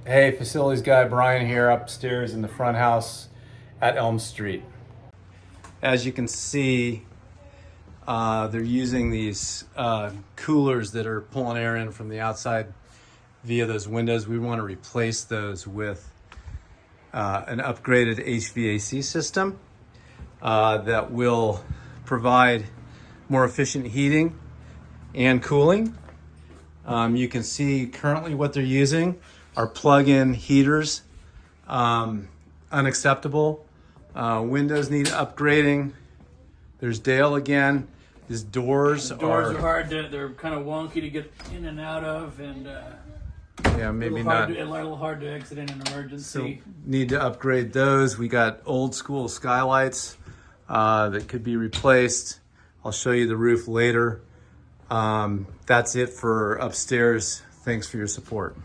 Hey, facilities guy Brian here, upstairs in the front house at Elm Street. As you can see, they're using these coolers that are pulling air in from the outside via those windows. We want to replace those with an upgraded HVAC system that will provide more efficient heating and cooling. You can see currently what they're using are plug-in heaters. Unacceptable. Windows need upgrading. There's Dale again. His doors are hard to, they're kind of wonky to get in and out of, and yeah, maybe a not. little hard to exit in an emergency. So need to upgrade those. We got old school skylights that could be replaced. I'll show you the roof later. That's it for upstairs. Thanks for your support.